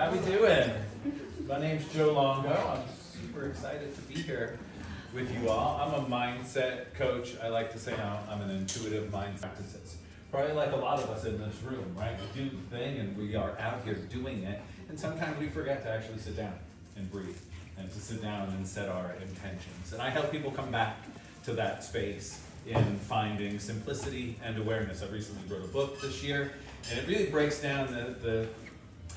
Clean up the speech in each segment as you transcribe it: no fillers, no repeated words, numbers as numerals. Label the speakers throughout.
Speaker 1: How we doing? My name's Joe Longo. I'm super excited to be here with you all. I'm a mindset coach. I like to say I'm an intuitive mindset practices. Probably like a lot of us in this room, right? We do the thing and we are out here doing it, and sometimes we forget to actually sit down and breathe and to sit down and set our intentions. And I help people come back to that space in finding simplicity and awareness. I recently wrote a book this year, and it really breaks down the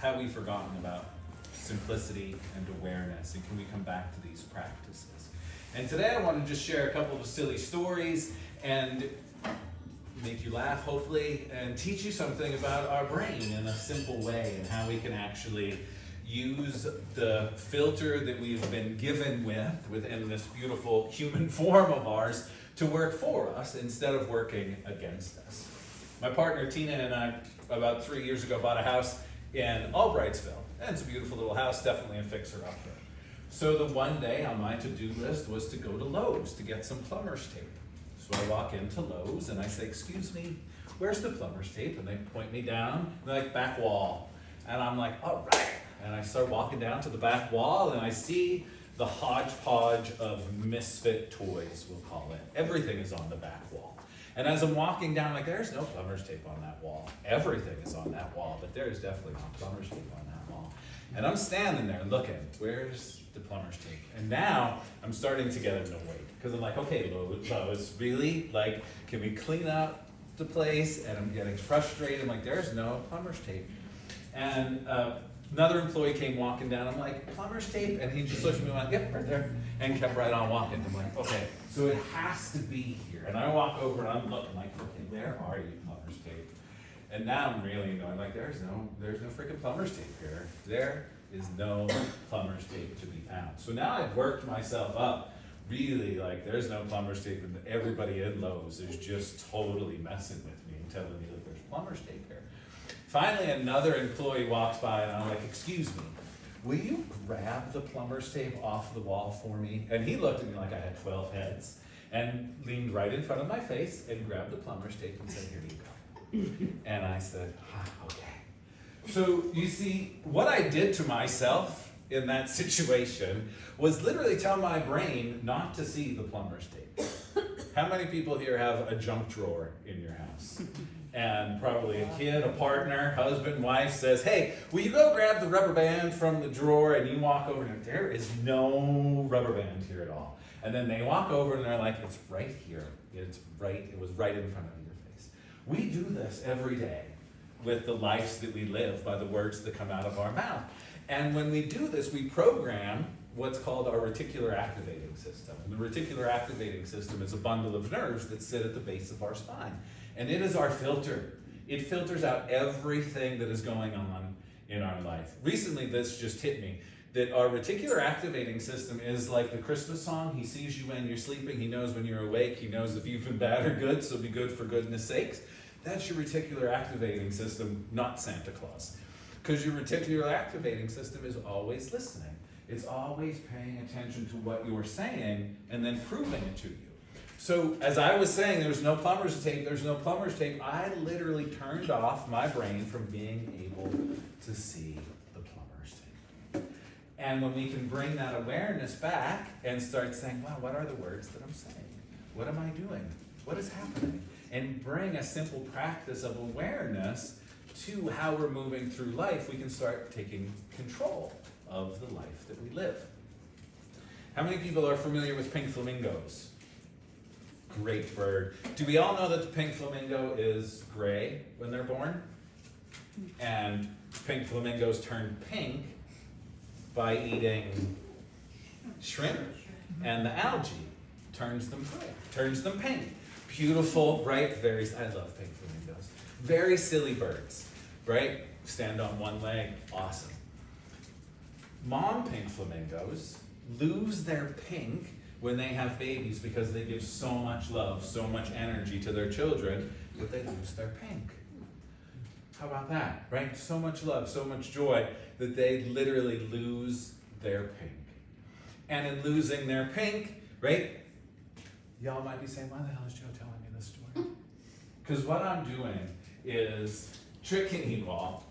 Speaker 1: how we've forgotten about simplicity and awareness, and can we come back to these practices. And today I want to just share a couple of silly stories and make you laugh, hopefully, and teach you something about our brain in a simple way and how we can actually use the filter that we've been given within this beautiful human form of ours to work for us instead of working against us. My partner Tina and I, about 3 years ago, bought a house in Albrightsville. And it's a beautiful little house, definitely a fixer-upper. So the one day on my to-do list was to go to Lowe's to get some plumber's tape. So I walk into Lowe's and I say, "Excuse me, where's the plumber's tape?" And they point me down, they're like, "Back wall." And I'm like, "All right." And I start walking down to the back wall and I see the hodgepodge of misfit toys, we'll call it. Everything is on the back wall. And as I'm walking down, like, there's no plumber's tape on that wall. Everything is on that wall, but there's definitely not plumber's tape on that wall. And I'm standing there looking, where's the plumber's tape? And now I'm starting to get annoyed because I'm like, okay, Lowe's, really? Like, can we clean up the place? And I'm getting frustrated. I'm like, there's no plumber's tape. And another employee came walking down. I'm like, plumber's tape? And he just looked at me and went, "Yep, right there," and kept right on walking. I'm like, okay, so it has to be here. And I walk over and I'm looking like, okay, where are you, plumber's tape? And now I'm really annoyed, like, there's no freaking plumber's tape here. There is no plumber's tape to be found. So now I've worked myself up, really, like, there's no plumber's tape, and everybody in Lowe's is just totally messing with me and telling me that there's plumber's tape here. Finally, another employee walks by and I'm like, "Excuse me, will you grab the plumber's tape off the wall for me?" And he looked at me like I had 12 heads and leaned right in front of my face and grabbed the plumber's tape and said, "Here you go." And I said, okay. So you see, what I did to myself in that situation was literally tell my brain not to see the plumber's tape. How many people here have a junk drawer in your house? And probably a kid, a partner, husband, wife says, "Hey, will you go grab the rubber band from the drawer?" And you walk over and there is no rubber band here at all. And then they walk over and they're like, "It's right here. It was right in front of your face." We do this every day with the lives that we live by the words that come out of our mouth. And when we do this, we program what's called our reticular activating system. And the reticular activating system is a bundle of nerves that sit at the base of our spine. And it is our filter. It filters out everything that is going on in our life. Recently, this just hit me, that our reticular activating system is like the Christmas song. He sees you when you're sleeping. He knows when you're awake. He knows if you've been bad or good, so be good for goodness sakes. That's your reticular activating system, not Santa Claus. Because your reticular activating system is always listening. It's always paying attention to what you're saying and then proving it to you. So as I was saying, there's no plumber's tape, I literally turned off my brain from being able to see the plumber's tape. And when we can bring that awareness back and start saying, wow, what are the words that I'm saying? What am I doing? What is happening? And bring a simple practice of awareness to how we're moving through life, we can start taking control of the life that we live. How many people are familiar with pink flamingos? Great bird. Do we all know that the pink flamingo is gray when they're born? And pink flamingos turn pink by eating shrimp, and the algae turns them pink. Beautiful, right? I love pink flamingos. Very silly birds, right? Stand on one leg, awesome. Mom pink flamingos lose their pink when they have babies because they give so much love, so much energy to their children that they lose their pink. How about that, right? So much love, so much joy that they literally lose their pink. And in losing their pink, right? Y'all might be saying, why the hell is Joe telling me this story? Because what I'm doing is tricking you all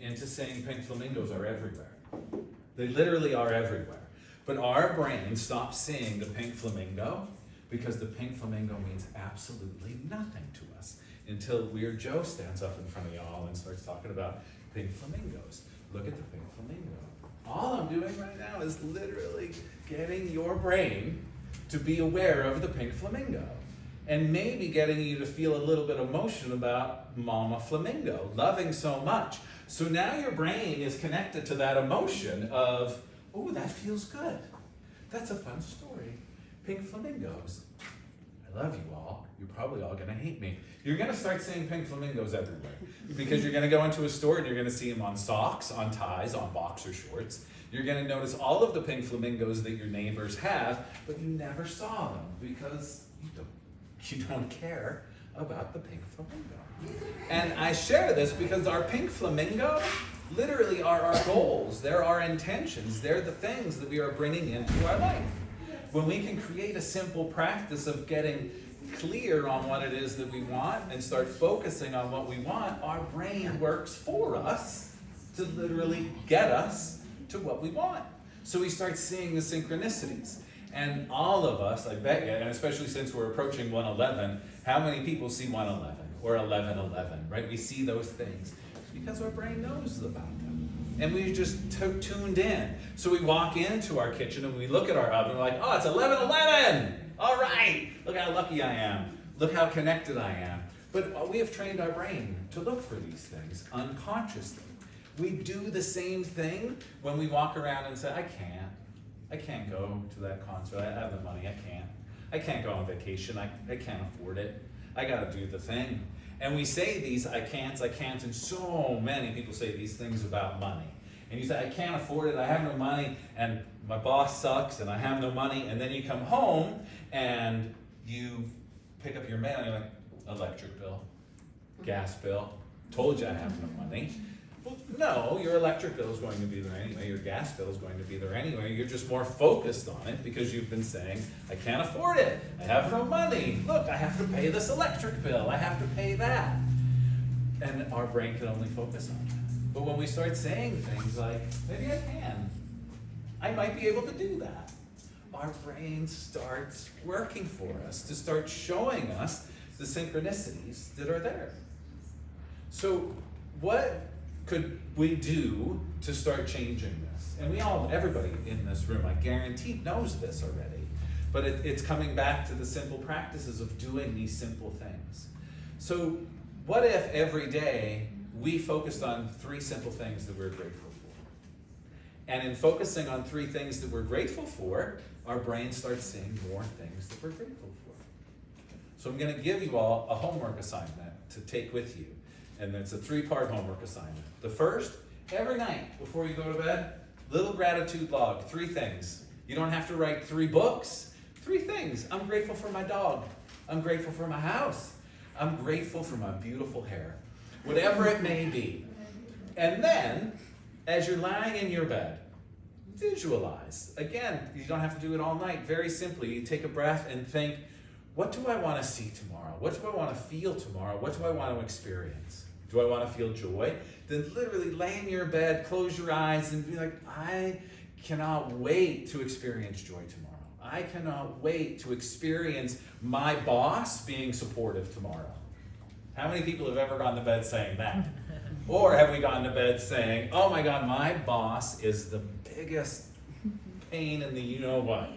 Speaker 1: into saying pink flamingos are everywhere. They literally are everywhere. But our brain stops seeing the pink flamingo because the pink flamingo means absolutely nothing to us until Weird Joe stands up in front of y'all and starts talking about pink flamingos. Look at the pink flamingo. All I'm doing right now is literally getting your brain to be aware of the pink flamingo and maybe getting you to feel a little bit of emotion about Mama Flamingo, loving so much. So now your brain is connected to that emotion of, oh, that feels good. That's a fun story. Pink flamingos. I love you all. You're probably all gonna hate me. You're gonna start seeing pink flamingos everywhere because you're gonna go into a store and you're gonna see them on socks, on ties, on boxer shorts. You're gonna notice all of the pink flamingos that your neighbors have, but you never saw them because you don't care about the pink flamingo. And I share this because our pink flamingo literally are our goals. They're our intentions. They're the things that we are bringing into our life. When we can create a simple practice of getting clear on what it is that we want and start focusing on what we want, our brain works for us to literally get us to what we want. So we start seeing the synchronicities. And all of us, I bet you, and especially since we're approaching 111, how many people see 111 or 1111, right? We see those things because our brain knows about them. And we just tuned in. So we walk into our kitchen and we look at our oven and we're like, oh, it's 11:11. All right, look how lucky I am. Look how connected I am. But we have trained our brain to look for these things unconsciously. We do the same thing when we walk around and say, I can't go to that concert. I have the money, I can't go on vacation, I can't afford it. I gotta do the thing. And we say these I can't, and so many people say these things about money. And you say, I can't afford it, I have no money, and my boss sucks, and I have no money, and then you come home, and you pick up your mail, and you're like, electric bill, gas bill, told you I have no money. Well, no, your electric bill is going to be there anyway, your gas bill is going to be there anyway, you're just more focused on it because you've been saying, I can't afford it, I have no money, look, I have to pay this electric bill, I have to pay that. And our brain can only focus on that. But when we start saying things like, maybe I can, I might be able to do that, our brain starts working for us to start showing us the synchronicities that are there. So what could we do to start changing this? And everybody in this room, I guarantee, knows this already. But it's coming back to the simple practices of doing these simple things. So what if every day we focused on 3 simple things that we're grateful for? And in focusing on 3 things that we're grateful for, our brain starts seeing more things that we're grateful for. So I'm gonna give you all a homework assignment to take with you. And it's a 3-part homework assignment. The first, every night before you go to bed, little gratitude log, 3 things. You don't have to write 3 books, 3 things. I'm grateful for my dog. I'm grateful for my house. I'm grateful for my beautiful hair. Whatever it may be. And then, as you're lying in your bed, visualize. Again, you don't have to do it all night. Very simply, you take a breath and think, what do I want to see tomorrow? What do I want to feel tomorrow? What do I want to experience? Do I want to feel joy? Then literally lay in your bed, close your eyes, and be like, I cannot wait to experience joy tomorrow. I cannot wait to experience my boss being supportive tomorrow. How many people have ever gone to bed saying that? Or have we gone to bed saying, oh my God, my boss is the biggest pain in the you-know-what.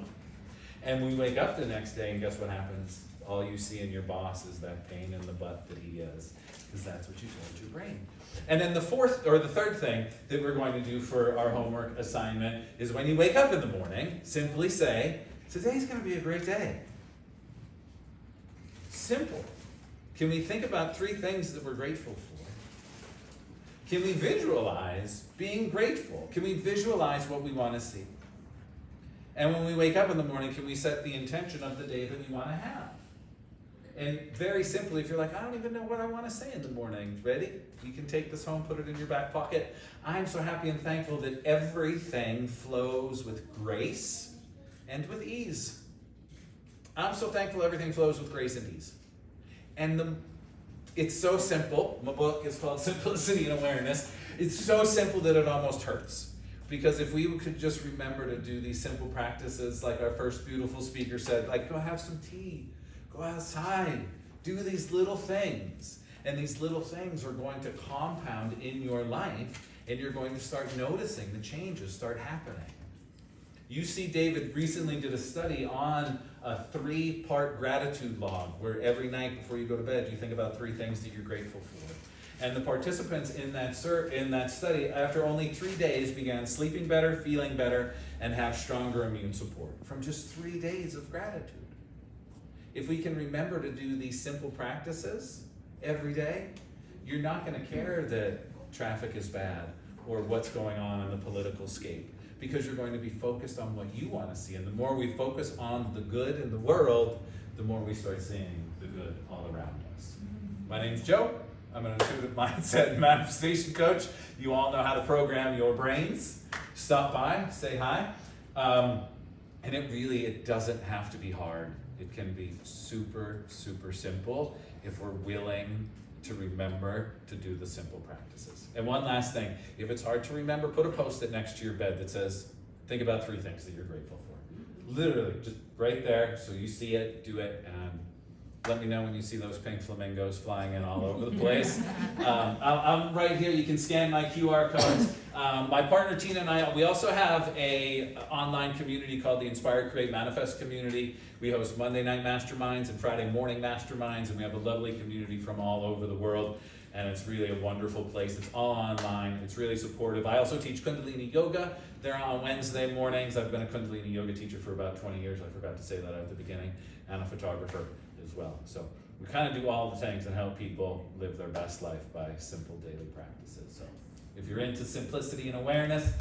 Speaker 1: And we wake up the next day and guess what happens? All you see in your boss is that pain in the butt that he is. Because that's what you told your brain. And then the third thing that we're going to do for our homework assignment is when you wake up in the morning, simply say, today's going to be a great day. Simple. Can we think about 3 things that we're grateful for? Can we visualize being grateful? Can we visualize what we want to see? And when we wake up in the morning, can we set the intention of the day that we want to have? And very simply, if you're like, I don't even know what I want to say in the morning, ready? You can take this home, put it in your back pocket. I'm so happy and thankful that everything flows with grace and with ease. I'm so thankful everything flows with grace and ease. And it's so simple. My book is called Simplicity and Awareness. It's so simple that it almost hurts. Because if we could just remember to do these simple practices, like our first beautiful speaker said, like go have some tea, go outside, do these little things. And these little things are going to compound in your life, and you're going to start noticing the changes start happening. UC David recently did a study on a 3-part gratitude log, where every night before you go to bed, you think about 3 things that you're grateful for. And the participants in that study, after only 3 days, began sleeping better, feeling better, and have stronger immune support from just 3 days of gratitude. If we can remember to do these simple practices every day, you're not going to care that traffic is bad or what's going on in the political scape, because you're going to be focused on what you want to see. And the more we focus on the good in the world, the more we start seeing the good all around us. My name's Joe. I'm an intuitive mindset and manifestation coach. You all know how to program your brains. Stop by, say hi. And it doesn't have to be hard. It can be super, super simple if we're willing to remember to do the simple practices. And one last thing, if it's hard to remember, put a Post-it next to your bed that says, think about 3 things that you're grateful for. Literally, just right there, so you see it, do it, and let me know when you see those pink flamingos flying in all over the place. I'm right here. You can scan my QR codes. My partner Tina and I, we also have a online community called the Inspire, Create, Manifest community. We host Monday night masterminds and Friday morning masterminds, and we have a lovely community from all over the world. And it's really a wonderful place. It's all online. It's really supportive. I also teach Kundalini Yoga. They're on Wednesday mornings. I've been a Kundalini Yoga teacher for about 20 years. I forgot to say that at the beginning. And a photographer as well. So we kind of do all the things and help people live their best life by simple daily practices. So if you're into simplicity and awareness,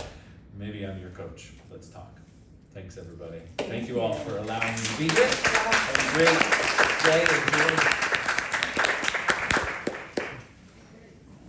Speaker 1: maybe I'm your coach. Let's talk. Thanks, everybody. Thank you all for allowing me to be here. Have a great day.